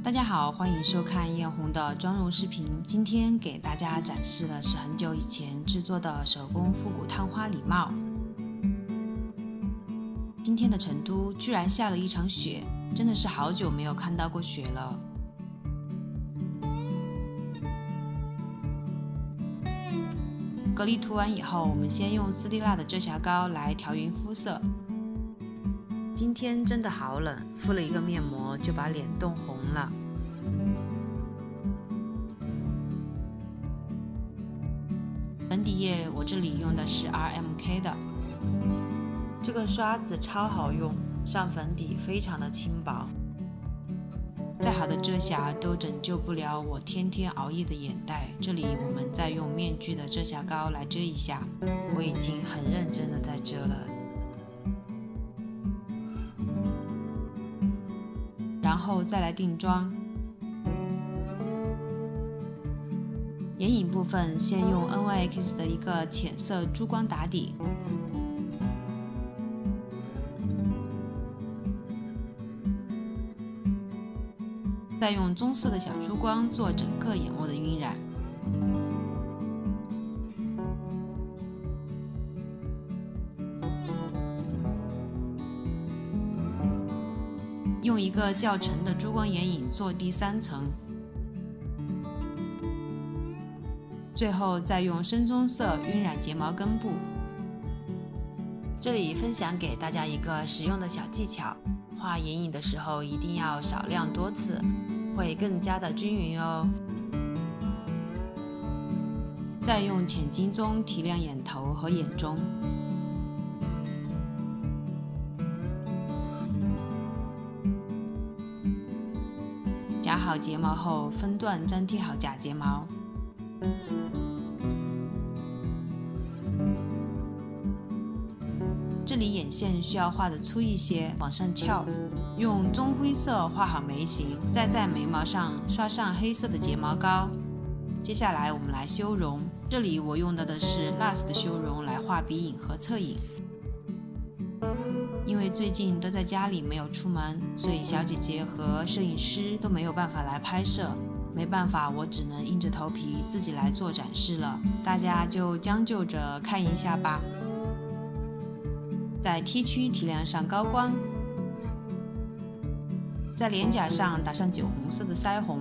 大家好，欢迎收看艳红的妆容视频。今天给大家展示的是很久以前制作的手工复古烫花礼帽。今天的成都居然下了一场雪，真的是好久没有看到过雪了。隔离涂完以后，我们先用斯丽娜的遮瑕膏来调匀肤色。今天真的好冷，敷了一个面膜就把脸冻红了。粉底液我这里用的是 RMK 的，这个刷子超好用，上粉底非常的轻薄。再好的遮瑕都拯救不了我天天熬夜的眼袋，这里我们再用面具的遮瑕膏来遮一下，我已经很认真的在遮了。然后再来定妆，眼影部分先用 NYX 的一个浅色珠光打底，再用棕色的小珠光做整个眼窝的晕染。用一个较沉的珠光眼影做第3层，最后再用深棕色晕染睫毛根部。这里分享给大家一个实用的小技巧，画眼影的时候一定要少量多次，会更加的均匀哦。再用浅金棕提亮眼头和眼中。夹好睫毛后，分段粘贴好假睫毛。这里眼线需要画的粗一些，往上翘。用棕灰色画好眉形，再在眉毛上刷上黑色的睫毛膏。接下来我们来修容，这里我用到的是 LUS 的修容来画鼻影和侧影。因为最近都在家里没有出门，所以小姐姐和摄影师都没有办法来拍摄，没办法，我只能硬着头皮自己来做展示了，大家就将就着看一下吧。在 T 区提亮上高光，在脸颊上打上酒红色的腮红，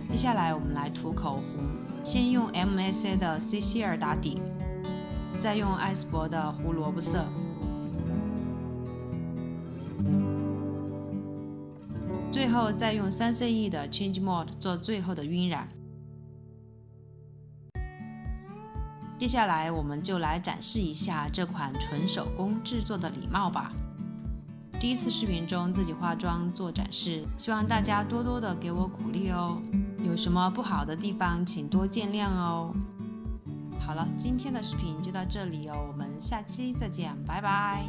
接下来我们来涂口红。先用 MSA 的 CC2 打底，再用艾丝柏的胡萝卜色，最后再用 3CE 的 Change Mode 做最后的晕染。接下来我们就来展示一下这款纯手工制作的礼帽吧。第一次视频中自己化妆做展示，希望大家多多的给我鼓励哦。有什么不好的地方请多见谅哦。好了，今天的视频就到这里哦，我们下期再见，拜拜。